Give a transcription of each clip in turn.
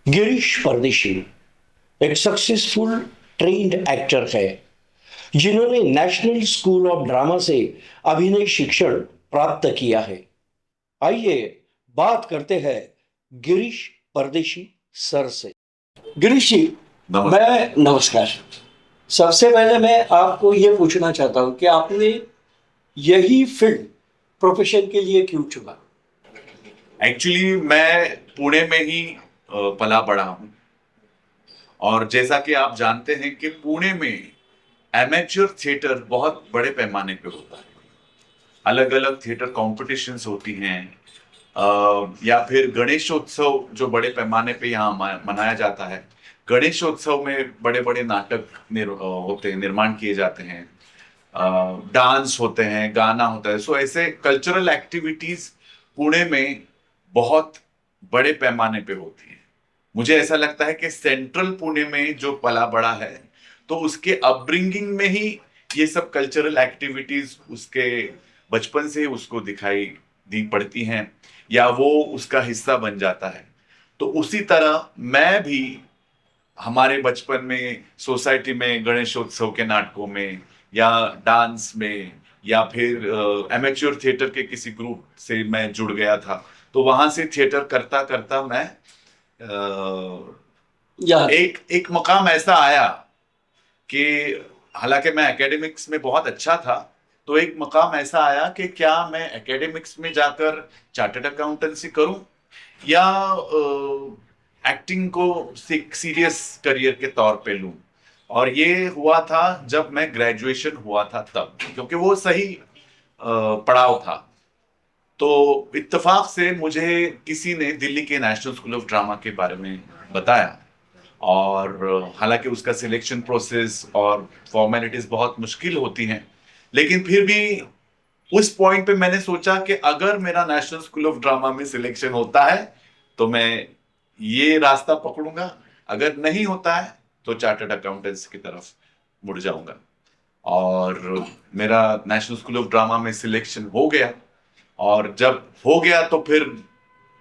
गिरीश परदेशी एक successful trained actor है जिन्होंने नेशनल स्कूल ऑफ ड्रामा से अभिनय शिक्षण प्राप्त किया है। आइए बात करते हैं गिरीश परदेशी सर से। गिरीश जी, नमस्कार। मैं नमस्कार। सबसे पहले मैं आपको ये पूछना चाहता हूँ कि आपने यही फील्ड प्रोफेशन के लिए क्यों चुना? एक्चुअली मैं पुणे में ही पला बड़ा हूँ। और जैसा कि आप जानते हैं कि पुणे में एमेच्योर थिएटर बहुत बड़े पैमाने पे होता है। अलग अलग थिएटर कॉम्पिटिशन्स होती हैं। या फिर गणेशोत्सव जो बड़े पैमाने पे यहाँ मनाया जाता है। गणेशोत्सव में बड़े बड़े नाटक होते हैं, निर्माण किए जाते हैं। डांस होते हैं, गाना होता है। सो ऐसे कल्चरल एक्टिविटीज पुणे में बहुत बड़े पैमाने पे होती है। मुझे ऐसा लगता है कि सेंट्रल पुणे में जो पला बड़ा है, तो उसके अपब्रिंगिंग में ही ये सब कल्चरल एक्टिविटीज उसके बचपन से उसको दिखाई दी पड़ती हैं, या वो उसका हिस्सा बन जाता है। तो उसी तरह मैं भी हमारे बचपन में सोसाइटी में गणेशोत्सव के नाटकों में, या डांस में, या फिर एमेच्योर थिएटर के किसी ग्रुप से मैं जुड़ गया था। तो वहां से थिएटर करता करता मैं या एक एक मकाम ऐसा आया कि हालांकि मैं एकेडमिक्स में बहुत अच्छा था, तो एक मकाम ऐसा आया कि क्या मैं एकेडमिक्स में जाकर चार्टर्ड अकाउंटेंसी करूं, या एक्टिंग को सीरियस करियर के तौर पे लूं। और ये हुआ था जब मैं ग्रेजुएशन हुआ था तब, क्योंकि वो सही पड़ाव था। तो इत्तेफाक से मुझे किसी ने दिल्ली के नेशनल स्कूल ऑफ ड्रामा के बारे में बताया। और हालांकि उसका सिलेक्शन प्रोसेस और फॉर्मेलिटीज बहुत मुश्किल होती हैं, लेकिन फिर भी उस पॉइंट पे मैंने सोचा कि अगर मेरा नेशनल स्कूल ऑफ ड्रामा में सिलेक्शन होता है तो मैं ये रास्ता पकड़ूंगा, अगर नहीं होता है तो चार्टर्ड अकाउंटेंट्स की तरफ मुड़ जाऊंगा। और मेरा नेशनल स्कूल ऑफ ड्रामा में सिलेक्शन हो गया। और जब हो गया तो फिर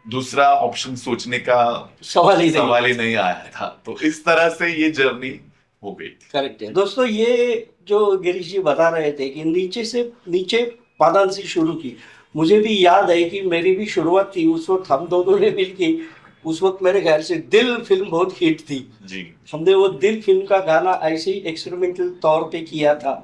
दूसरा ऑप्शन सोचने का सवाल ही सवाल ही नहीं आया था। तो इस तरह से ये जर्नी हो गई थी। करेक्ट है दोस्तों। ये जो गिरीश जी बता रहे थे कि नीचे पादान से शुरू की, मुझे भी याद है कि मेरी भी शुरुआत थी। उस वक्त हम दोनों ने मिलके, उस वक्त मेरे ख्याल से दिल फिल्म बहुत हिट थी। जी। हमने वो दिल फिल्म का गाना ऐसे ही एक्सपेरिमेंटल तौर पे किया था।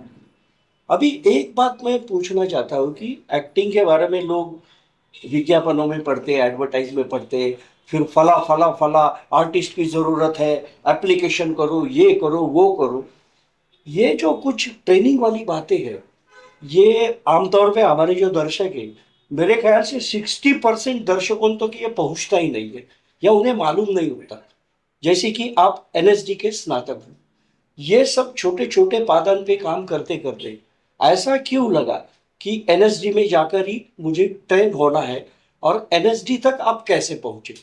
अभी एक बात मैं पूछना चाहता हूँ कि एक्टिंग के बारे में लोग विज्ञापनों में पढ़ते, एडवर्टाइज में पढ़ते, फिर फला फला फला आर्टिस्ट की जरूरत है, एप्लीकेशन करो, ये करो, वो करो। ये जो कुछ ट्रेनिंग वाली बातें हैं, ये आमतौर पे हमारे जो दर्शक हैं, मेरे ख्याल से 60% दर्शकों तक ये पहुंचता ही नहीं है, या उन्हें मालूम नहीं होता। जैसे कि आप एनएसडी के स्नातक हैं, ये सब छोटे छोटे पादन पे काम करते करते ऐसा क्यों लगा कि एनएसडी में जाकर ही मुझे ट्रेन होना है, और एनएसडी तक आप कैसे पहुंचे?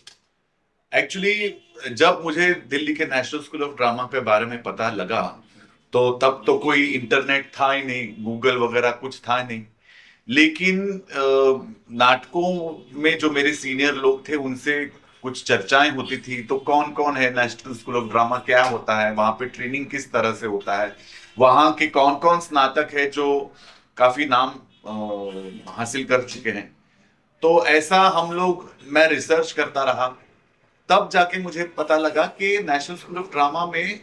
एक्चुअली जब मुझे दिल्ली के नेशनल स्कूल ऑफ ड्रामा के बारे में पता लगा, तो तब तो कोई इंटरनेट था ही नहीं, गूगल वगैरह कुछ था नहीं। लेकिन नाटकों में जो मेरे सीनियर लोग थे उनसे कुछ चर्चाएं होती थी। तो कौन कौन है नेशनल स्कूल ऑफ ड्रामा, क्या होता है वहां पे, ट्रेनिंग किस तरह से होता है, वहां के कौन कौन स्नातक है जो काफी नाम हासिल कर चुके हैं। तो ऐसा हम लोग, मैं रिसर्च करता रहा। तब जाके मुझे पता लगा कि नेशनल स्कूल ऑफ ड्रामा में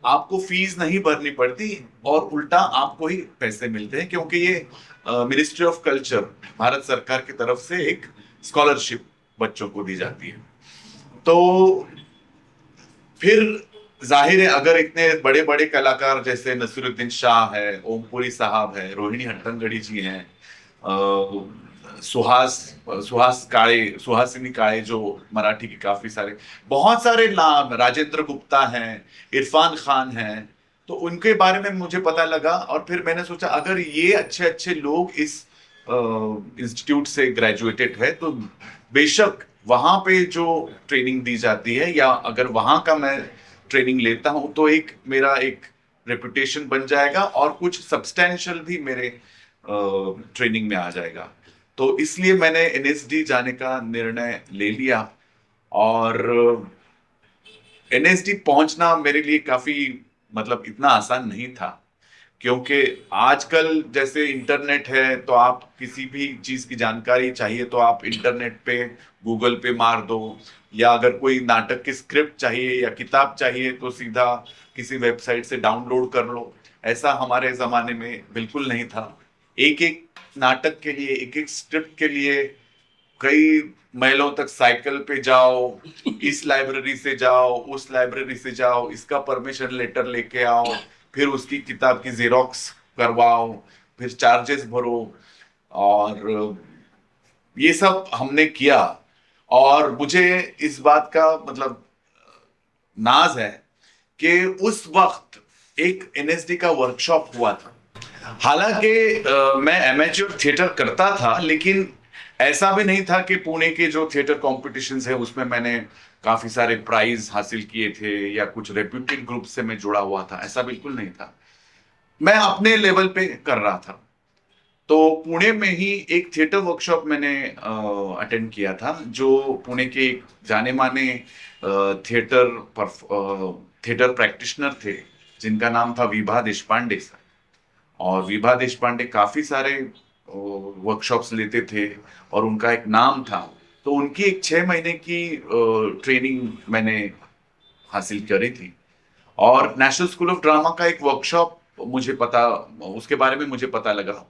आपको फीस नहीं भरनी पड़ती, और उल्टा आपको ही पैसे मिलते हैं, क्योंकि ये मिनिस्ट्री ऑफ कल्चर, भारत सरकार की तरफ से एक स्कॉलरशिप बच्चों को दी जाती है। तो फिर जाहिर है, अगर इतने बड़े बड़े कलाकार जैसे नसीरुद्दीन शाह है, ओमपुरी साहब है, रोहिणी हट्टंगड़ी जी हैं, सुहास सुहास काळे, सुहासिनी काळे जो मराठी के काफी सारे, बहुत सारे नाम, राजेंद्र गुप्ता हैं, इरफान खान हैं। तो उनके बारे में मुझे पता लगा, और फिर मैंने सोचा अगर ये अच्छे अच्छे लोग इस इंस्टीट्यूट से ग्रेजुएटेड है, तो बेशक वहां पे जो ट्रेनिंग दी जाती है, या अगर वहां का मैं ट्रेनिंग लेता हूं, तो एक मेरा एक रेपुटेशन बन जाएगा, और कुछ सब्सटेंशियल भी मेरे ट्रेनिंग में आ जाएगा। तो इसलिए मैंने एनएसडी जाने का निर्णय ले लिया। और एनएसडी पहुंचना मेरे लिए काफी मतलब इतना आसान नहीं था, क्योंकि आजकल जैसे इंटरनेट है तो आप किसी भी चीज की जानकारी चाहिए तो आप इंटरनेट पे गूगल पे मार दो, या अगर कोई नाटक की स्क्रिप्ट चाहिए या किताब चाहिए तो सीधा किसी वेबसाइट से डाउनलोड कर लो। ऐसा हमारे जमाने में बिल्कुल नहीं था। एक एक नाटक के लिए, एक एक स्क्रिप्ट के लिए कई माइलों तक साइकिल पे जाओ, इस लाइब्रेरी से जाओ, उस लाइब्रेरी से जाओ, इसका परमिशन लेटर लेके आओ, फिर उसकी किताब की जेरोक्स करवाओ, फिर चार्जेस भरो, और ये सब हमने किया। और मुझे इस बात का मतलब नाज है कि उस वक्त एक एनएसडी का वर्कशॉप हुआ था। हालांकि मैं एमेच्योर थिएटर करता था, लेकिन ऐसा भी नहीं था कि पुणे के जो थिएटर कॉम्पिटिशन्स है उसमें मैंने काफी सारे प्राइज हासिल किए थे या कुछ रेप्यूटेड ग्रुप से मैं जुड़ा हुआ था, ऐसा बिल्कुल नहीं था। मैं अपने लेवल पे कर रहा था। तो पुणे में ही एक थिएटर वर्कशॉप मैंने अटेंड किया था, जो पुणे के एक जाने माने थिएटर थिएटर प्रैक्टिशनर थे, जिनका नाम था विभा देशपांडे सर। और विभा देशपांडे काफी सारे वर्कशॉप्स लेते थे और उनका एक नाम था। तो उनकी एक 6 महीने की ट्रेनिंग मैंने हासिल करी थी। और नेशनल स्कूल ऑफ ड्रामा का एक वर्कशॉप मुझे पता, उसके बारे में मुझे पता लगा,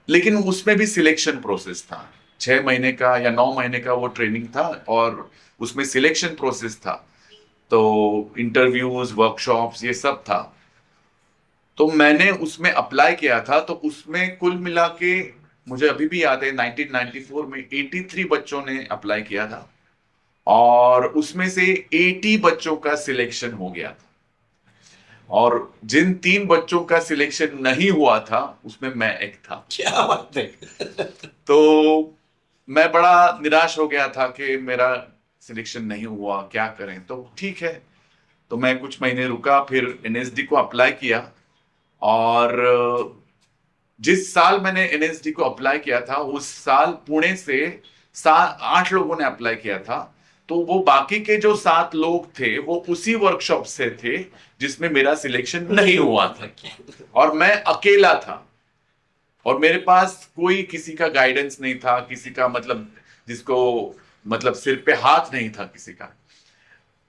लेकिन उसमें भी सिलेक्शन प्रोसेस था। 6 महीने का या 9 महीने का वो ट्रेनिंग था और उसमें सिलेक्शन प्रोसेस था। तो इंटरव्यूज, वर्कशॉप्स, ये सब था। तो मैंने उसमें अप्लाई किया था, तो उसमें कुल मिला के मुझे अभी भी याद है 1994 में 83 बच्चों ने अप्लाई किया था, और उसमें से 80 बच्चों का सिलेक्शन हो गया था। और जिन 3 बच्चों का सिलेक्शन नहीं हुआ था उसमें मैं एक था। क्या बात है। तो मैं बड़ा निराश हो गया था कि मेरा सिलेक्शन नहीं हुआ, क्या करें। तो ठीक है, तो मैं कुछ महीने रुका, फिर एनएसडी को अप्लाई किया। और जिस साल मैंने एनएसडी को अप्लाई किया था उस साल पुणे से 8 लोगों ने अप्लाई किया था। तो वो बाकी के जो 7 लोग थे वो उसी वर्कशॉप से थे जिसमें मेरा सिलेक्शन नहीं हुआ था, और मैं अकेला था। और मेरे पास कोई किसी का गाइडेंस नहीं था, किसी का मतलब जिसको मतलब सिर पे हाथ नहीं था किसी का।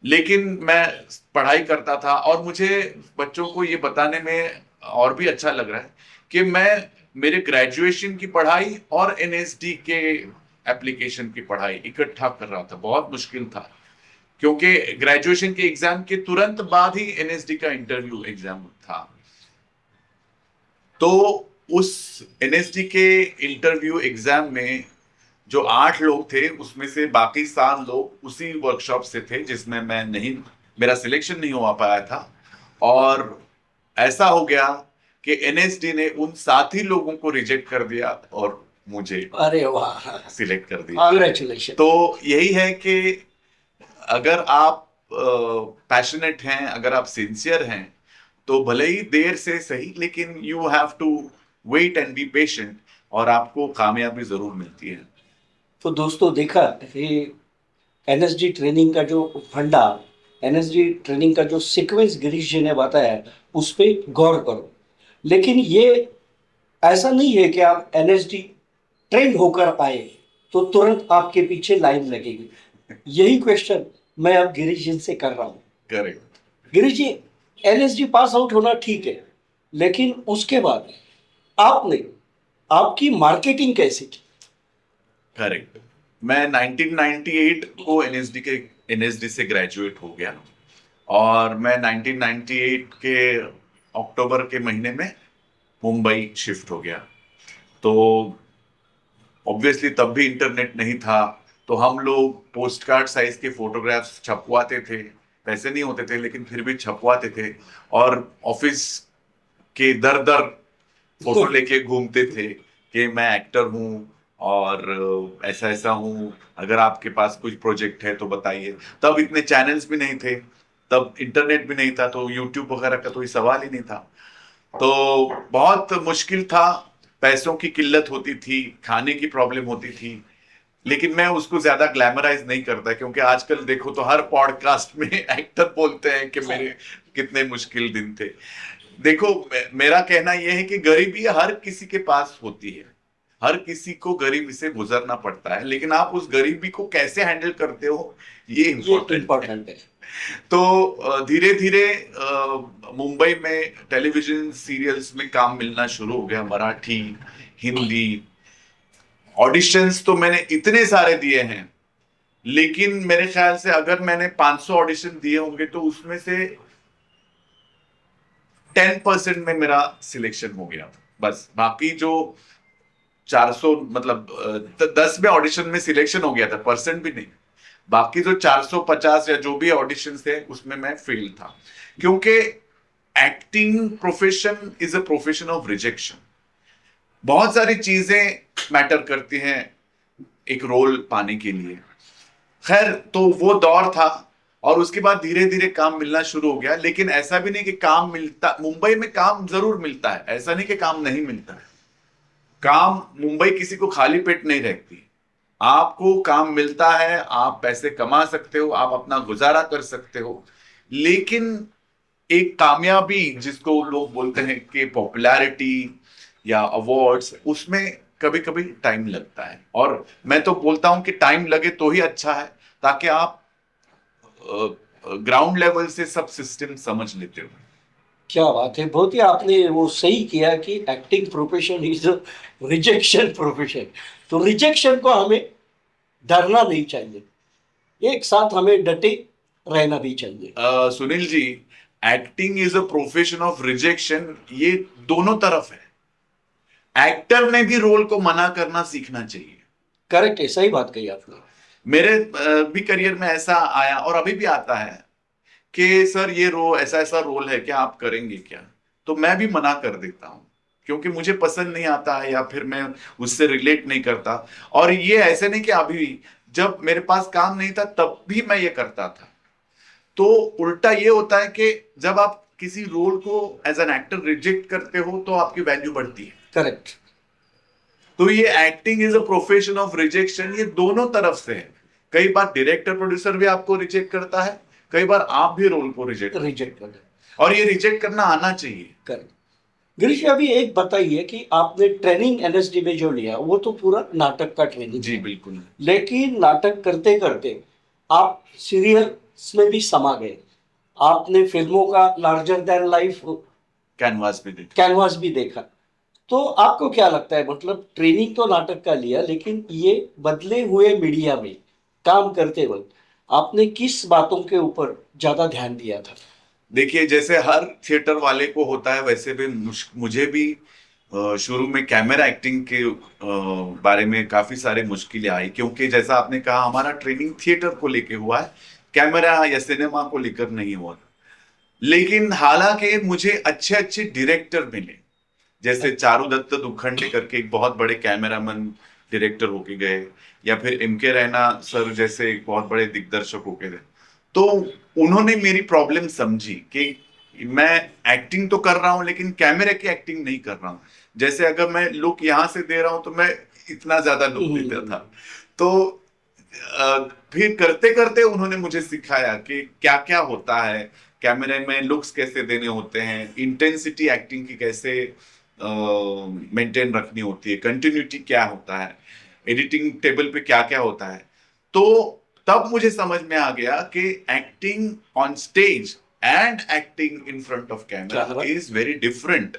लेकिन मैं पढ़ाई करता था, और मुझे बच्चों को ये बताने में और भी अच्छा लग रहा है कि मैं मेरे ग्रेजुएशन की पढ़ाई और एनएसडी के एप्लीकेशन की पढ़ाई इकट्ठा कर रहा था। बहुत मुश्किल था, क्योंकि ग्रेजुएशन के एग्जाम के तुरंत बाद ही एनएसडी का इंटरव्यू एग्जाम था। तो उस एनएसडी के इंटरव्यू एग्जाम में जो 8 लोग थे उसमें से बाकी 7 लोग उसी वर्कशॉप से थे जिसमें मैं नहीं, मेरा सिलेक्शन नहीं हो पाया था। और ऐसा हो गया कि एनएसडी ने उन 7 ही लोगों को रिजेक्ट कर दिया और मुझे अरे वाह, सिलेक्ट कर दिया। कॉन्ग्रेचुलेशन। तो यही है कि अगर आप पैशनेट हैं, अगर आप सिंसियर हैं, तो भले ही देर से सही, लेकिन you have to wait and be patient, और आपको कामयाबी जरूर मिलती है। तो दोस्तों देखा, ये एनएसडी ट्रेनिंग का जो फंडा, एनएसडी ट्रेनिंग का जो सीक्वेंस गिरीश जी ने बताया, उस पर गौर करो। लेकिन ये ऐसा नहीं है कि आप एनएसडी ट्रेंड होकर आए तो तुरंत आपके पीछे लाइन लगेगी। यही क्वेश्चन मैं अब गिरीश जी से कर रहा हूँ। करेक्ट। गिरीश जी, एनएसडी पास आउट होना ठीक है, लेकिन उसके बाद आपने आपकी मार्केटिंग कैसे की? करेक्ट। मैं 1998 को एनएसडी से ग्रेजुएट हो गया, और मैं 1998 के अक्टूबर के महीने में मुंबई शिफ्ट हो गया। तो ऑब्वियसली तब भी इंटरनेट नहीं था, तो हम लोग पोस्ट कार्ड साइज के फोटोग्राफ्स छपवाते थे। पैसे नहीं होते थे लेकिन फिर भी छपवाते थे, और ऑफिस के दर दर फोटो लेके घूमते थे कि मैं एक्टर हूँ और ऐसा ऐसा हूँ, अगर आपके पास कुछ प्रोजेक्ट है तो बताइए। तब इतने चैनल्स भी नहीं थे, तब इंटरनेट भी नहीं था, तो यूट्यूब वगैरह का कोई सवाल ही नहीं था। तो बहुत मुश्किल था, पैसों की किल्लत होती थी, खाने की प्रॉब्लम होती थी। लेकिन मैं उसको ज्यादा ग्लैमराइज नहीं करता, क्योंकि आजकल देखो तो हर पॉडकास्ट में एक्टर बोलते हैं कि मेरे कितने मुश्किल दिन थे। देखो मेरा कहना यह है कि गरीबी हर किसी के पास होती है, हर किसी को गरीबी से गुजरना पड़ता है, लेकिन आप उस गरीबी को कैसे हैंडल करते हो ये ये इम्पोर्टेंट है। इम्पोर्टेंट है। तो धीरे धीरे मुंबई में टेलीविजन सीरियल्स में काम मिलना शुरू हो गया, मराठी, हिंदी। ऑडिशंस तो मैंने इतने सारे दिए हैं, लेकिन मेरे ख्याल से अगर मैंने 500 ऑडिशन दिए होंगे तो उसमें से 10% में मेरा सिलेक्शन हो गया था बस। बाकी जो 400 मतलब 10 में ऑडिशन में सिलेक्शन हो गया था, परसेंट भी नहीं। बाकी जो 450 या जो भी ऑडिशन थे उसमें मैं फेल था, क्योंकि acting profession is a profession of rejection. बहुत सारी चीजें मैटर करती हैं एक रोल पाने के लिए। खैर, तो वो दौर था और उसके बाद धीरे धीरे काम मिलना शुरू हो गया। लेकिन ऐसा भी नहीं कि काम मिलता, मुंबई में काम जरूर मिलता है, ऐसा नहीं कि काम नहीं मिलता है। काम, मुंबई किसी को खाली पेट नहीं रखती। आपको काम मिलता है, आप पैसे कमा सकते हो, आप अपना गुजारा कर सकते हो। लेकिन एक कामयाबी जिसको लोग बोलते हैं कि पॉपुलैरिटी या अवार्ड्स, उसमें कभी कभी टाइम लगता है। और मैं तो बोलता हूं कि टाइम लगे तो ही अच्छा है, ताकि आप ग्राउंड लेवल से सब सिस्टम समझ लेते हो। क्या बात है, बहुत ही आपने वो सही किया कि acting profession is rejection profession. तो रिजेक्शन को हमें डरना नहीं चाहिए, एक साथ हमें डटे रहना भी चाहिए। Sunil ji, acting is a profession of rejection, ये दोनों तरफ है। एक्टर ने भी रोल को मना करना सीखना चाहिए। करेक्ट है, सही बात कही आपने। मेरे भी करियर में ऐसा आया और अभी भी आता है कि सर ये ऐसा ऐसा रोल है, क्या आप करेंगे क्या? तो मैं भी मना कर देता हूं, क्योंकि मुझे पसंद नहीं आता है या फिर मैं उससे रिलेट नहीं करता। और ये ऐसे नहीं कि अभी, जब मेरे पास काम नहीं था तब भी मैं ये करता था। तो उल्टा ये होता है कि जब आप किसी रोल को एज एन एक्टर रिजेक्ट करते हो तो आपकी वैल्यू बढ़ती है। करेक्ट। तो ये acting is a profession of rejection, ये दोनों तरफ से है। कई बार डायरेक्टर प्रोड्यूसर भी आपको रिजेक्ट करता है, कई बार आप भी रोल को रिजेक्ट कर दे। और ये रिजेक्ट करना आना चाहिए। करेक्ट। गिरीश जी, अभी एक बताइए कि आपने ट्रेनिंग एनएसडी में जो लिया वो तो पूरा नाटक का ट्रेनिंग जी है। बिल्कुल। लेकिन नाटक करते करते आप सीरियल्स में भी समा गए, आपने फिल्मों का लार्जर देन लाइफ कैनवास भी देखा। तो आपको क्या लगता है, मतलब ट्रेनिंग तो नाटक का लिया, लेकिन ये बदले हुए मीडिया में काम करते वक्त आपने किस बातों के ऊपर ज्यादा ध्यान दिया था? देखिए, जैसे हर थिएटर वाले को होता है वैसे भी मुझे भी शुरू में कैमरा एक्टिंग के बारे में काफी सारे मुश्किलें आई, क्योंकि जैसा आपने कहा हमारा ट्रेनिंग थिएटर को लेके हुआ है, कैमरा या सिनेमा को लेकर नहीं हुआ। लेकिन हालांकि मुझे अच्छे अच्छे डायरेक्टर मिले, जैसे चारुदत्त दुखंडे करके एक बहुत बड़े कैमरामैन डायरेक्टर होके गए, या फिर इनके रैना सर जैसे एक बहुत बड़े दिग्दर्शक होके गए। तो उन्होंने मेरी प्रॉब्लम समझी कि मैं एक्टिंग तो कर रहा हूं लेकिन कैमरे की एक्टिंग नहीं कर रहा हूं। जैसे अगर मैं लुक यहां से दे रहा हूं तो मैं इतना ज्यादा लुक देता था। तो फिर करते करते उन्होंने मुझे सिखाया कि क्या क्या होता है कैमरे में, लुक्स कैसे देने होते हैं, इंटेंसिटी एक्टिंग की कैसे मेंटेन रखनी होती है, कंटिन्यूटी क्या होता है, एडिटिंग टेबल पे क्या क्या होता है। तो तब मुझे समझ में आ गया कि acting on stage and acting in front of camera is very different.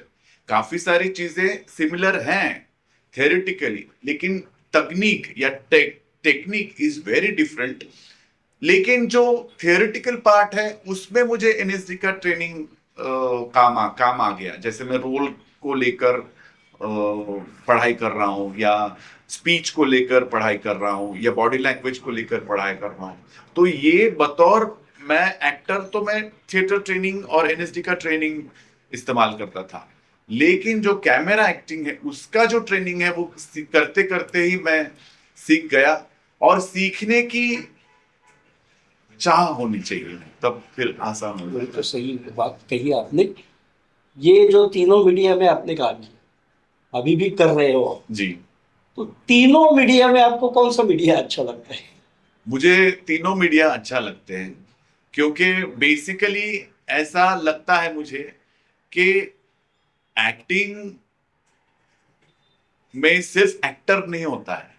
काफी सारी चीजें सिमिलर हैं थियोरेटिकली, लेकिन तकनीक या टेक्निक इज वेरी डिफरेंट। लेकिन जो थियोरेटिकल पार्ट है उसमें मुझे एनएसडी का ट्रेनिंग काम आ गया। जैसे मैं रोल को लेकर पढ़ाई कर रहा हूँ, या स्पीच को लेकर पढ़ाई कर रहा हूँ, या बॉडी लैंग्वेज को लेकर पढ़ाई कर रहा हूँ। तो ये बतौर मैं एक्टर तो मैं थिएटर ट्रेनिंग और एनएसडी का ट्रेनिंग इस्तेमाल करता था, लेकिन जो कैमरा एक्टिंग है उसका जो ट्रेनिंग है वो करते करते ही मैं सीख गया। और सीखने की चाह होनी चाहिए, तब फिर आसान हो जाता है। तो सही बात कही आपने। ये जो तीनों मीडिया में आपने काम किया, अभी भी कर रहे हो, जी। तो तीनों मीडिया में आपको कौन सा मीडिया अच्छा लगता है? मुझे तीनों मीडिया अच्छा लगते हैं, क्योंकि बेसिकली ऐसा लगता है मुझे कि एक्टिंग में सिर्फ एक्टर नहीं होता है,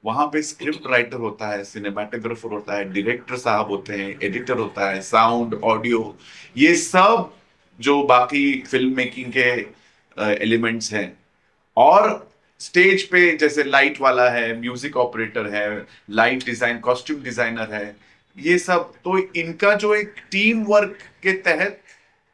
वहां पे स्क्रिप्ट राइटर होता है, सिनेमाटोग्राफर होता है, डायरेक्टर साहब होते हैं, एडिटर होता है, साउंड ऑडियो, ये सब जो बाकी फिल्म मेकिंग के एलिमेंट्स हैं। और स्टेज पे जैसे लाइट वाला है, म्यूजिक ऑपरेटर है, लाइट डिजाइन, कॉस्ट्यूम डिजाइनर है, ये सब, तो इनका जो एक टीम वर्क के तहत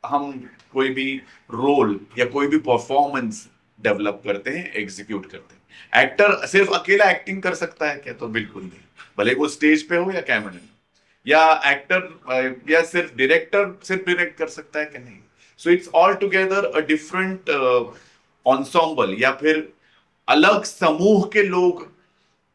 हम कोई भी रोल या कोई भी परफॉर्मेंस डेवलप करते हैं, एग्जीक्यूट करते हैं। एक्टर सिर्फ अकेला एक्टिंग कर सकता है क्या? तो बिल्कुल नहीं, भले वो स्टेज पे हो या कैमरे में। या एक्टर या सिर्फ डायरेक्टर सिर्फ डायरेक्ट कर सकता है क्या? नहीं। So it's all together a different ensemble, या फिर अलग समूह के लोग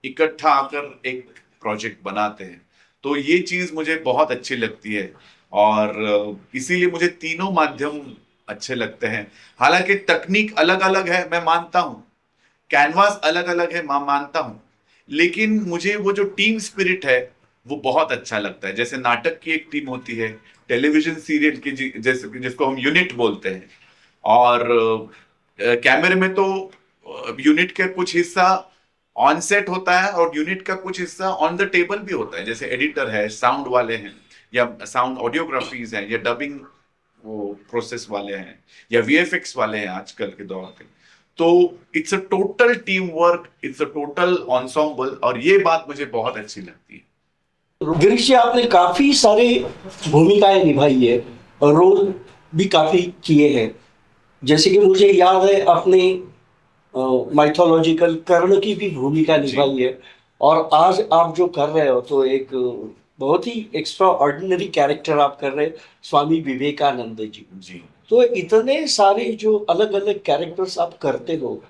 इकट्ठा आकर एक प्रोजेक्ट बनाते हैं। तो ये चीज मुझे बहुत अच्छी लगती है, और इसीलिए मुझे तीनों माध्यम अच्छे लगते हैं। हालांकि तकनीक अलग अलग है, मैं मानता हूं, कैनवास अलग अलग है, मैं मानता हूं, लेकिन मुझे वो जो टीम स्पिरिट है वो बहुत अच्छा लगता है। जैसे नाटक की एक टीम होती है, टेलीविजन सीरियल की जैसे जिसको हम यूनिट बोलते हैं, और कैमरे में तो यूनिट का कुछ हिस्सा ऑन सेट होता है और यूनिट का कुछ हिस्सा ऑन द टेबल भी होता है, जैसे एडिटर है, साउंड वाले हैं, या साउंड ऑडियोग्राफीज हैं, या डबिंग वो प्रोसेस वाले हैं, या वीएफएक्स वाले हैं आजकल के दौर के। तो it's a total team work, it's a total ensemble, और ये बात मुझे बहुत अच्छी लगती है। गिरीश जी, आपने काफी सारे भूमिकाएं निभाई है और रोल भी काफी किए हैं। जैसे कि मुझे याद है आपने माइथोलॉजिकल कर्ण की भी भूमिका जी निभाई है। और आज आप जो कर रहे हो तो एक बहुत ही एक्स्ट्रा ऑर्डिनरी कैरेक्टर आप कर रहे हैं, स्वामी विवेकानंद जी। जी तो इतने सारे जो अलग अलग कैरेक्टर्स आप करते हो,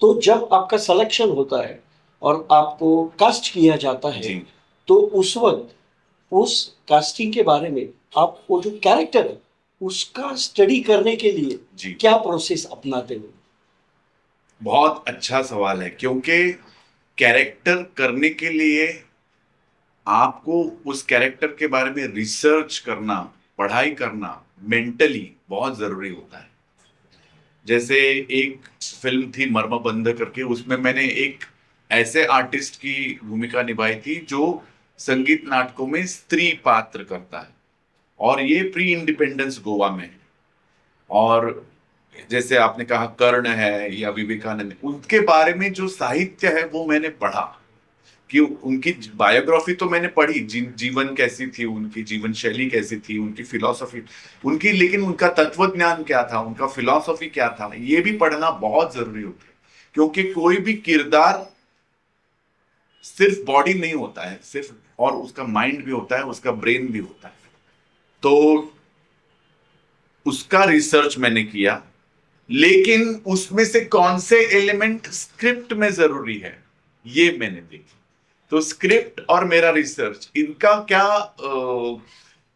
तो जब आपका सिलेक्शन होता है और आपको कास्ट किया जाता है, जी तो उस वक्त उस कास्टिंग के बारे में आप वो जो कैरेक्टर है उसका स्टडी करने के लिए जी क्या प्रोसेस अपनाते हो? बहुत अच्छा सवाल है, क्योंकि कैरेक्टर करने के लिए आपको उस कैरेक्टर के बारे में रिसर्च करना, पढ़ाई करना मेंटली बहुत जरूरी होता है। जैसे एक फिल्म थी मर्म बंध करके, उसमें मैंने एक ऐसे आर्टिस्ट की भूमिका निभाई थी जो संगीत नाटकों में स्त्री पात्र करता है, और ये प्री इंडिपेंडेंस गोवा में है। और जैसे आपने कहा कर्ण है या विवेकानंद, उनके बारे में जो साहित्य है वो मैंने पढ़ा, कि उनकी बायोग्राफी तो मैंने पढ़ी, जीवन कैसी थी, उनकी जीवन शैली कैसी थी, उनकी फिलॉसफी उनकी, लेकिन उनका तत्व ज्ञान क्या था, उनका फिलॉसफी क्या था, ये भी पढ़ना बहुत जरूरी होता है। क्योंकि कोई भी किरदार सिर्फ बॉडी नहीं होता है, सिर्फ, और उसका माइंड भी होता है, उसका ब्रेन भी होता है। तो उसका रिसर्च मैंने किया, लेकिन उसमें से कौन से एलिमेंट स्क्रिप्ट में जरूरी है ये मैंने देखी। तो स्क्रिप्ट और मेरा रिसर्च, इनका क्या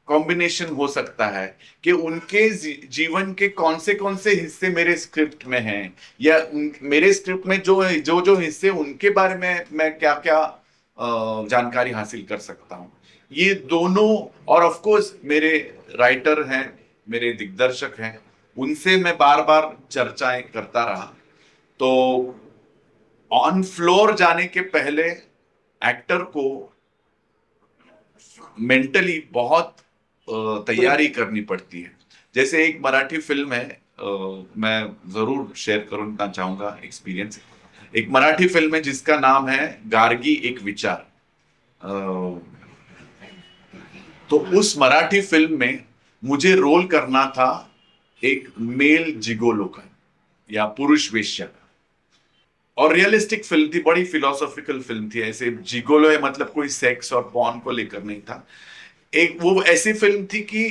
कॉम्बिनेशन हो सकता है, कि उनके जीवन के कौन से हिस्से मेरे स्क्रिप्ट में हैं, या मेरे स्क्रिप्ट में जो हिस्से उनके बारे में मैं क्या क्या जानकारी हासिल कर सकता हूँ। ये दोनों, और ऑफ कोर्स मेरे राइटर हैं, मेरे दिग्दर्शक हैं, उनसे मैं बार बार चर्चाएं करता रहा। तो ऑन फ्लोर जाने के पहले एक्टर को मेंटली बहुत तैयारी करनी पड़ती है। जैसे एक मराठी फिल्म है, मैं जरूर शेयर करना चाहूंगा एक्सपीरियंस। एक मराठी फिल्म है जिसका नाम है गार्गी एक विचार। तो उस मराठी फिल्म में मुझे रोल करना था एक मेल जिगोलो का, या पुरुष वेश्या का। और रियलिस्टिक फिल्म थी, बड़ी फिलोसॉफिकल फिल्म थी, ऐसे जिगोलो है मतलब कोई सेक्स और पॉर्न को लेकर नहीं था। एक वो ऐसी फिल्म थी कि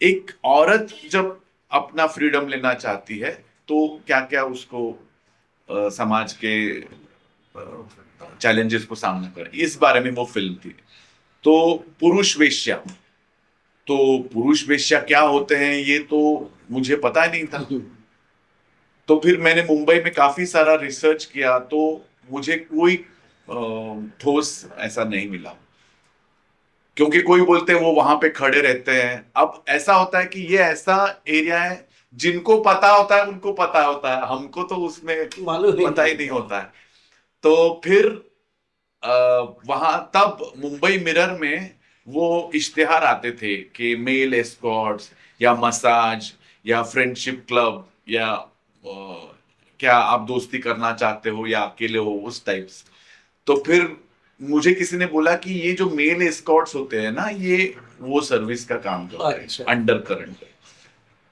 एक औरत जब अपना फ्रीडम लेना चाहती है तो क्या क्या उसको समाज के चैलेंजेस को सामना कर, इस बारे में वो फिल्म थी। तो पुरुष वेश्या, तो पुरुष वेश्या क्या होते हैं ये तो मुझे पता नहीं था। तो फिर मैंने मुंबई में काफी सारा रिसर्च किया, तो मुझे कोई ठोस ऐसा नहीं मिला, क्योंकि कोई बोलते हैं वो वहां पे खड़े रहते हैं। अब ऐसा होता है कि ये ऐसा एरिया है, जिनको पता होता है उनको पता होता है, हमको तो उसमें मालूम ही पता नहीं ही नहीं होता है। होता है। तो फिर वहां तब मुंबई मिरर में वो इश्तिहार आते थे कि मेल एस्कॉर्ट्स या मसाज या फ्रेंडशिप क्लब या क्या आप दोस्ती करना चाहते हो या अकेले हो, उस टाइप्स। तो फिर मुझे किसी ने बोला कि ये जो मेल एस्कॉर्ट्स होते हैं ना, ये वो सर्विस का काम करते हैं, अच्छा। Under current.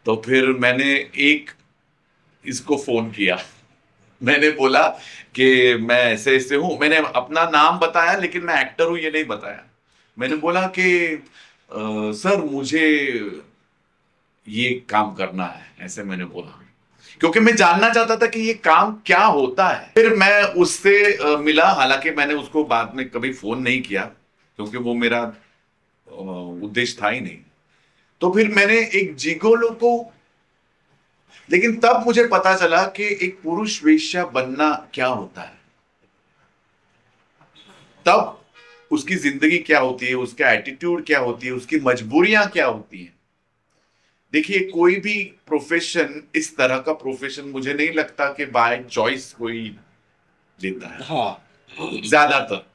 तो फिर मैंने एक इसको फोन किया, मैंने बोला कि मैं ऐसे ऐसे हूं, मैंने अपना नाम बताया लेकिन मैं एक्टर हूं ये नहीं बताया। मैंने बोला कि सर मुझे ये काम करना है, ऐसे मैंने बोला, क्योंकि मैं जानना चाहता था कि ये काम क्या होता है। फिर मैं उससे मिला, हालांकि मैंने उसको बाद में कभी फोन नहीं किया क्योंकि वो मेरा उद्देश्य था ही नहीं। तो फिर मैंने एक जिगोलो को, लेकिन तब मुझे पता चला कि एक पुरुष वेश्या बनना क्या होता है, तब उसकी जिंदगी क्या होती है, उसका एटीट्यूड क्या होती है, उसकी मजबूरियां क्या होती हैं। देखिए कोई भी प्रोफेशन, इस तरह का प्रोफेशन मुझे नहीं लगता कि बाय चॉइस कोई लेता है, हाँ। ज्यादातर,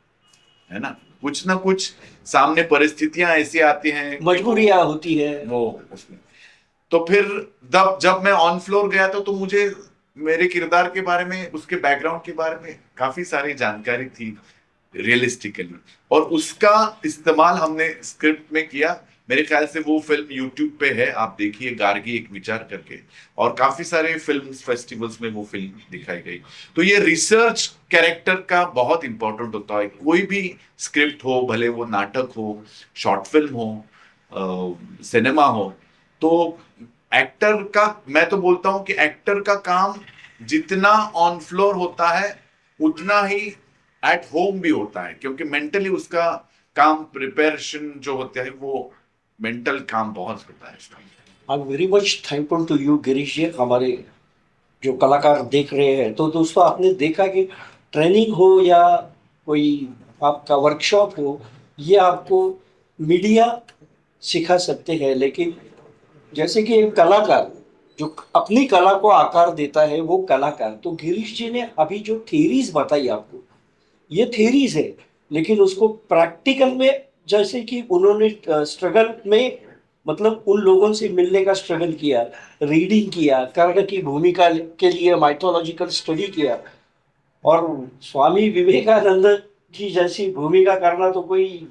है ना, कुछ ना कुछ सामने परिस्थितियां ऐसी आती हैं कि मजबूरियां होती है। वो उसमें। तो फिर जब जब मैं ऑन फ्लोर गया तो मुझे मेरे किरदार के बारे में, उसके बैकग्राउंड के बारे में काफी सारी जानकारी थी रियलिस्टिकली, और उसका इस्तेमाल हमने स्क्रिप्ट में किया। मेरे ख्याल से वो फिल्म यूट्यूब पे है, आप देखिए, गार्गी एक विचार करके, और काफी सारे फिल्म फेस्टिवल्स में वो फिल्म दिखाई गई। तो ये रिसर्च कैरेक्टर का बहुत इंपॉर्टेंट होता है, कोई भी स्क्रिप्ट हो, भले वो नाटक हो, शॉर्ट फिल्म हो, सिनेमा हो। तो एक्टर का, मैं तो बोलता हूं कि एक्टर का काम जितना ऑन फ्लोर होता है उतना ही एट होम भी होता है, क्योंकि मेंटली उसका काम, प्रिपरेशन जो होता है, वो मेंटल काम बहुत होता है इसका। I am very much thankful to you Girish ji. हमारे जो कलाकार देख रहे हैं, तो दोस्तों आपने देखा कि ट्रेनिंग हो या कोई आपका वर्कशॉप हो, ये आपको मीडिया सिखा सकते हैं, लेकिन जैसे कि एक कलाकार जो अपनी कला को आकार देता है, वो कलाकार, तो गिरीश जी ने अभी जो थेरीज बताई आपको, ये थेरीज है, लेकिन उसको प्रैक्टिकल में, जैसे कि उन्होंने स्ट्रगल में, मतलब उन लोगों से मिलने का स्ट्रगल किया, रीडिंग किया, कर्ण की भूमिका के लिए माइथोलॉजिकल स्टडी किया, और स्वामी विवेकानंद की जैसी भूमिका करना तो कोई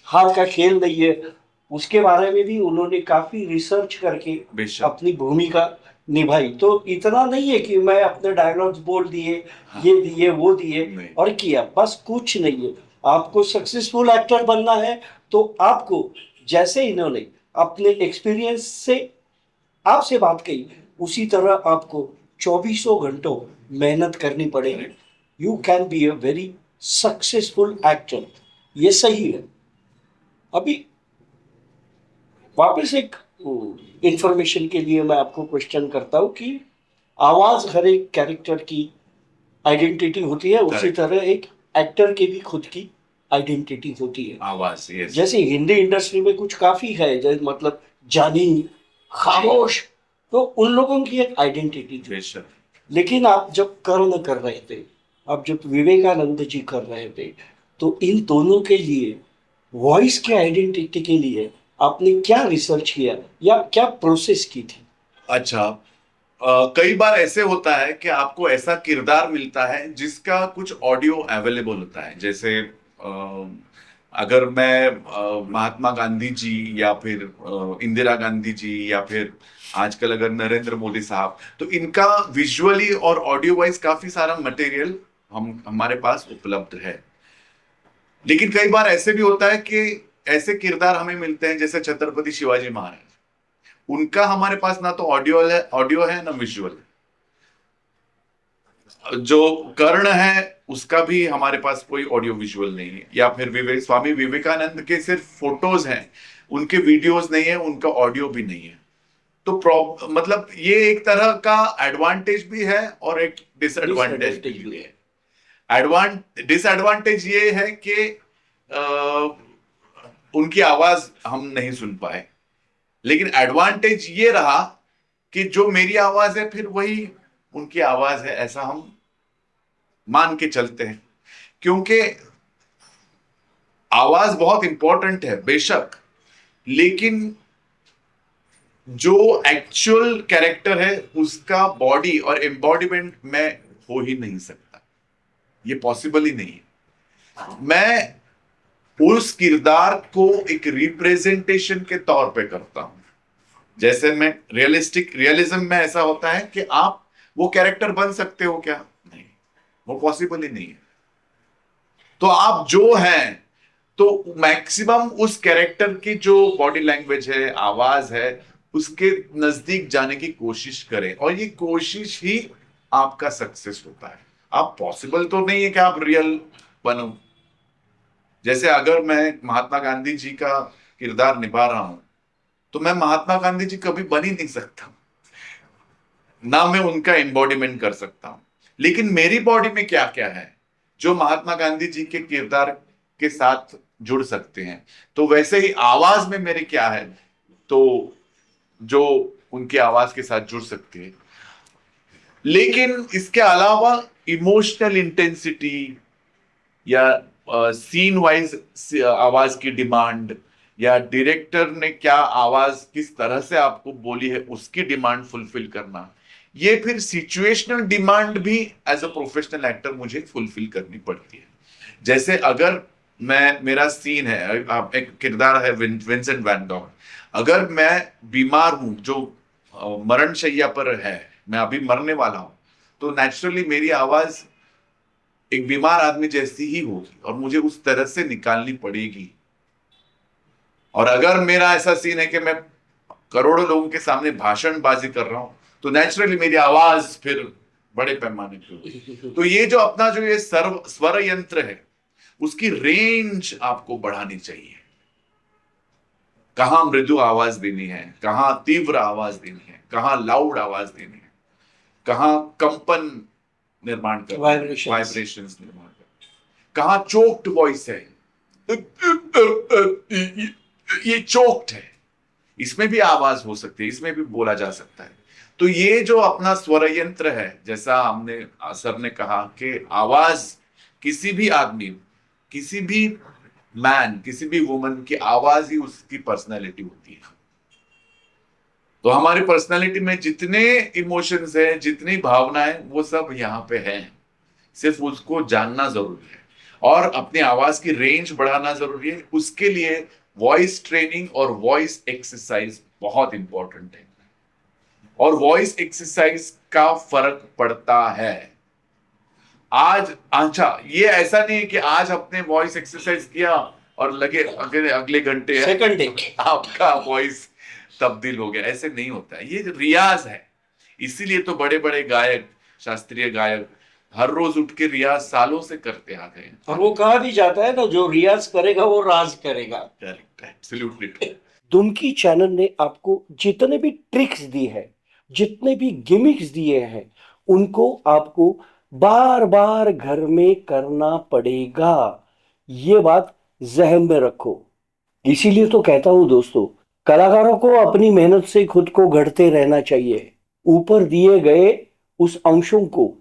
हाथ का खेल नहीं है। उसके बारे में भी उन्होंने काफी रिसर्च करके बेशक। अपनी भूमिका निभाई। तो इतना नहीं है कि मैं अपने डायलॉग्स बोल दिए, ये दिए वो दिए नहीं। और किया, बस कुछ नहीं है। आपको सक्सेसफुल एक्टर बनना है तो आपको, जैसे इन्होंने अपने एक्सपीरियंस से आपसे बात कही, उसी तरह आपको चौबीसों घंटों मेहनत करनी पड़ेगी। You can be a very successful actor, ये सही है। अभी वापस एक इंफॉर्मेशन के लिए मैं आपको क्वेश्चन करता हूँ कि आवाज हर एक कैरेक्टर की आइडेंटिटी होती है, उसी Correct. तरह एक एक्टर की भी खुद की आइडेंटिटी होती है। आवाज, यस। जैसे हिंदी इंडस्ट्री में कुछ काफी है, जैसे मतलब जानी, खामोश, तो उन लोगों की एक आइडेंटिटी थी। बेशक। लेकिन आप जब कर्ण कर रहे थे, आप जब विवेकानंद जी कर रहे थे, तो इन दोनों के लिए वॉइस के आइडेंटिटी के लिए आपने क्या रिसर्च किया या क्या प्रोसेस की थी? अच्छा, कई बार ऐसे होता है कि आपको ऐसा किरदार मिलता है जिसका कुछ ऑडियो अवेलेबल होता है, जैसे अगर मैं महात्मा गांधी जी या फिर इंदिरा गांधी जी या फिर आजकल अगर नरेंद्र मोदी साहब, तो इनका विजुअली और ऑडियो वाइज काफी सारा मटेरियल हमारे पास उपलब्ध है। लेकिन कई बार ऐसे भी होता है कि ऐसे किरदार हमें मिलते हैं जैसे छत्रपति शिवाजी महाराज, उनका हमारे पास ना तो ऑडियो है ना विजुअल। जो कर्ण है उसका भी हमारे पास कोई ऑडियो विजुअल नहीं है, या फिर स्वामी विवेकानंद के सिर्फ फोटोज हैं, उनके वीडियोस नहीं है, उनका ऑडियो भी नहीं है। तो मतलब ये एक तरह का एडवांटेज भी है और एक डिसएडवांटेज डिसएडवांटेज भी भी है। है। डिसएडवांटेज ये है कि उनकी आवाज हम नहीं सुन पाए, लेकिन एडवांटेज ये रहा कि जो मेरी आवाज है फिर वही उनकी आवाज है, ऐसा हम मान के चलते हैं। क्योंकि आवाज बहुत इंपॉर्टेंट है बेशक, लेकिन जो एक्चुअल कैरेक्टर है उसका बॉडी और एम्बॉडीमेंट में हो ही नहीं सकता, ये पॉसिबल ही नहीं है। मैं उस किरदार को एक रिप्रेजेंटेशन के तौर पे करता हूं। जैसे मैं रियलिज्म में ऐसा होता है कि आप वो कैरेक्टर बन सकते हो क्या? नहीं, वो पॉसिबल ही नहीं है। तो आप जो हैं तो मैक्सिमम उस कैरेक्टर की जो बॉडी लैंग्वेज है, आवाज है, उसके नजदीक जाने की कोशिश करें, और ये कोशिश ही आपका सक्सेस होता है। आप पॉसिबल तो नहीं है कि आप रियल बनो। जैसे अगर मैं महात्मा गांधी जी का किरदार निभा रहा हूं तो मैं महात्मा गांधी जी कभी बन ही नहीं सकता, ना मैं उनका एम्बॉडीमेंट कर सकता हूं। लेकिन मेरी बॉडी में क्या क्या है जो महात्मा गांधी जी के किरदार के साथ जुड़ सकते हैं, तो वैसे ही आवाज में मेरे क्या है तो जो उनकी आवाज के साथ जुड़ सकते हैं। लेकिन इसके अलावा इमोशनल इंटेंसिटी या सीन वाइज आवाज की डिमांड, या डायरेक्टर ने क्या आवाज किस तरह से आपको बोली है उसकी डिमांड फुलफिल करना, ये फिर सिचुएशनल डिमांड भी एज अ प्रोफेशनल एक्टर मुझे फुलफिल करनी पड़ती है। जैसे अगर मेरा सीन है, एक किरदार है विंसेंट वैन गॉग, अगर मैं बीमार हूं, जो मरण शैया पर है, मैं अभी मरने वाला हूं, तो नेचुरली मेरी आवाज एक बीमार आदमी जैसी ही होगी और मुझे उस तरह से निकालनी पड़ेगी। और अगर मेरा ऐसा सीन है कि मैं करोड़ों लोगों के सामने भाषणबाजी कर रहा हूं, तो नेचुरली मेरी आवाज फिर बड़े पैमाने पे होगी। तो ये जो अपना जो ये स्वर यंत्र है, उसकी रेंज आपको बढ़ानी चाहिए। कहां मृदु आवाज देनी है, कहां तीव्र आवाज देनी है, कहां लाउड आवाज देनी है, कहां कंपन निर्माण करना, वाइब्रेशंस निर्माण करना, कहां चोक्ड वॉइस है, ये चोक्ड है, इसमें भी आवाज हो सकती है, इसमें भी बोला जा सकता है। तो ये जो अपना स्वर यंत्र है, जैसा हमने सर ने कहा कि आवाज किसी भी आदमी, किसी भी मैन, किसी भी वुमन की आवाज ही उसकी पर्सनैलिटी होती है। तो हमारी पर्सनैलिटी में जितने इमोशंस हैं, जितनी भावनाएं, वो सब यहाँ पे हैं। सिर्फ उसको जानना जरूरी है और अपनी आवाज की रेंज बढ़ाना जरूरी है। उसके लिए वॉइस ट्रेनिंग और वॉइस एक्सरसाइज बहुत इंपॉर्टेंट है, और वॉइस एक्सरसाइज का फर्क पड़ता है। आज अच्छा, ये ऐसा नहीं है कि आज अपने वॉइस एक्सरसाइज किया और लगे अगले घंटे सेकंड डे आपका वॉइस तब्दील हो गया, ऐसे नहीं होता है। ये रियाज है। इसीलिए तो बड़े बड़े गायक, शास्त्रीय गायक हर रोज उठ के रियाज सालों से करते आ गए। और वो कहा भी जाता है ना, जो रियाज करेगा वो राज करेगा। Correct, absolutely true. दुमकी चैनल ने आपको जितने भी ट्रिक्स दी है, जितने भी गिमिक्स दिए हैं, उनको आपको बार बार घर में करना पड़ेगा। ये बात जहन में रखो। इसीलिए तो कहता हूं दोस्तों, कलाकारों को अपनी मेहनत से खुद को गढ़ते रहना चाहिए। ऊपर दिए गए उस अंशों को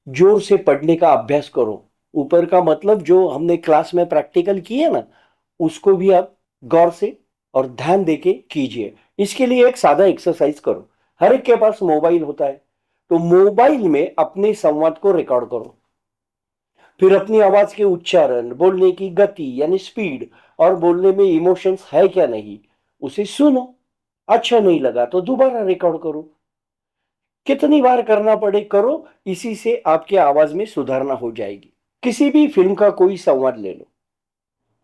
जोर से पढ़ने का अभ्यास करो। ऊपर का मतलब जो हमने क्लास में प्रैक्टिकल किए ना, उसको भी आप गौर से और ध्यान देके कीजिए। इसके लिए एक सादा एक्सरसाइज करो। हर एक के पास मोबाइल होता है, तो मोबाइल में अपने संवाद को रिकॉर्ड करो। फिर अपनी आवाज के उच्चारण, बोलने की गति यानी स्पीड, और बोलने में इमोशंस है क्या नहीं, उसे सुनो। अच्छा नहीं लगा तो दोबारा रिकॉर्ड करो। कितनी बार करना पड़े करो, इसी से आपकी आवाज में सुधारना हो जाएगी। किसी भी फिल्म का कोई संवाद ले लो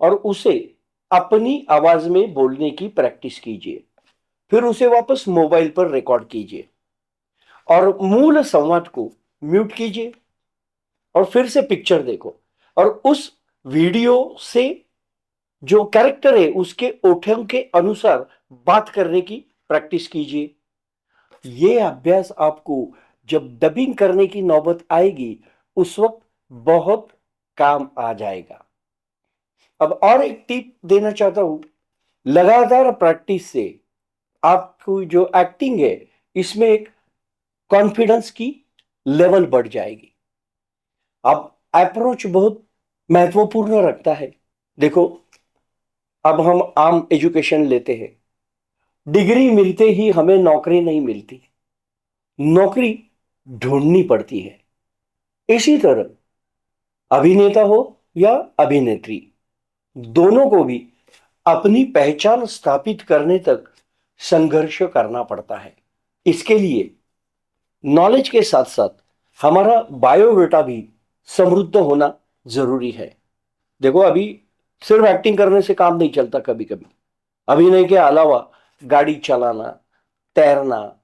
और उसे अपनी आवाज में बोलने की प्रैक्टिस कीजिए। फिर उसे वापस मोबाइल पर रिकॉर्ड कीजिए और मूल संवाद को म्यूट कीजिए और फिर से पिक्चर देखो और उस वीडियो से जो कैरेक्टर है उसके ओठों के अनुसार बात करने की प्रैक्टिस कीजिए। ये अभ्यास आपको जब डबिंग करने की नौबत आएगी, उस वक्त बहुत काम आ जाएगा। अब और एक टिप देना चाहता हूं, लगातार प्रैक्टिस से आपको जो एक्टिंग है इसमें एक कॉन्फिडेंस की लेवल बढ़ जाएगी। अब अप्रोच बहुत महत्वपूर्ण रखता है। देखो, अब हम आम एजुकेशन लेते हैं, डिग्री मिलते ही हमें नौकरी नहीं मिलती, नौकरी ढूंढनी पड़ती है। इसी तरह अभिनेता हो या अभिनेत्री, दोनों को भी अपनी पहचान स्थापित करने तक संघर्ष करना पड़ता है। इसके लिए नॉलेज के साथ साथ हमारा बायोडेटा भी समृद्ध होना जरूरी है। देखो, अभी सिर्फ एक्टिंग करने से काम नहीं चलता। कभी कभी अभिनय के अलावा गाड़ी चलाना, तैरना,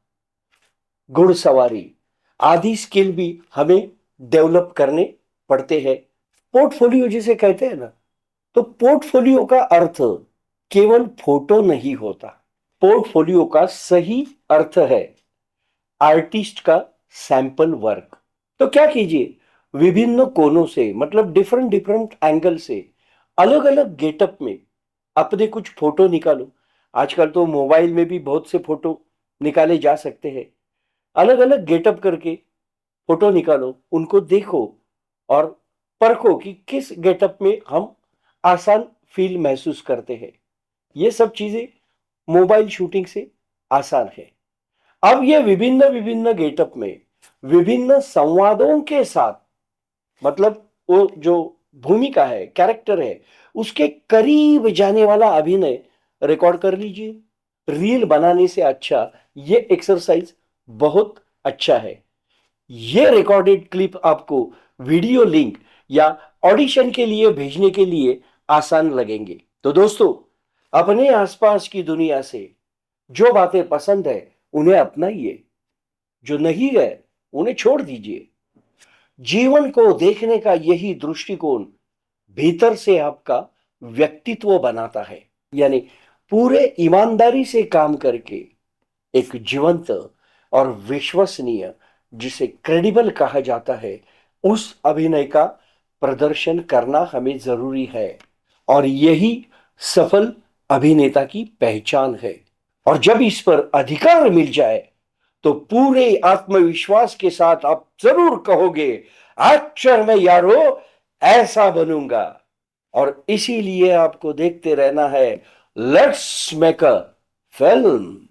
घुड़सवारी आदि स्किल भी हमें डेवलप करने पड़ते हैं। पोर्टफोलियो जिसे कहते हैं ना, तो पोर्टफोलियो का अर्थ केवल फोटो नहीं होता। पोर्टफोलियो का सही अर्थ है आर्टिस्ट का सैंपल वर्क। तो क्या कीजिए, विभिन्न कोनों से, मतलब डिफरेंट डिफरेंट एंगल से, अलग अलग गेटअप में अपने कुछ फोटो निकालो। आजकल तो मोबाइल में भी बहुत से फोटो निकाले जा सकते हैं। अलग अलग गेटअप करके फोटो निकालो, उनको देखो और परखो कि किस गेटअप में हम आसान फील महसूस करते हैं। ये सब चीजें मोबाइल शूटिंग से आसान है। अब ये विभिन्न विभिन्न गेटअप में विभिन्न संवादों के साथ, मतलब वो जो भूमिका है, कैरेक्टर है, उसके करीब जाने वाला अभिनय रिकॉर्ड कर लीजिए। रील बनाने से अच्छा ये एक्सरसाइज बहुत अच्छा है। ये रिकॉर्डेड क्लिप आपको वीडियो लिंक या ऑडिशन के लिए भेजने के लिए आसान लगेंगे। तो दोस्तों, अपने आसपास की दुनिया से जो बातें पसंद है उन्हें अपनाइए, जो नहीं है उन्हें छोड़ दीजिए। जीवन को देखने का यही दृष्टिकोण भीतर से आपका व्यक्तित्व बनाता है। यानी पूरे ईमानदारी से काम करके एक जीवंत और विश्वसनीय, जिसे क्रेडिबल कहा जाता है, उस अभिनय का प्रदर्शन करना हमें जरूरी है। और यही सफल अभिनेता की पहचान है। और जब इस पर अधिकार मिल जाए तो पूरे आत्मविश्वास के साथ आप जरूर कहोगे, एक्टर में यारो ऐसा बनूंगा। और इसीलिए आपको देखते रहना है लेट्स मेक अ फिल्म।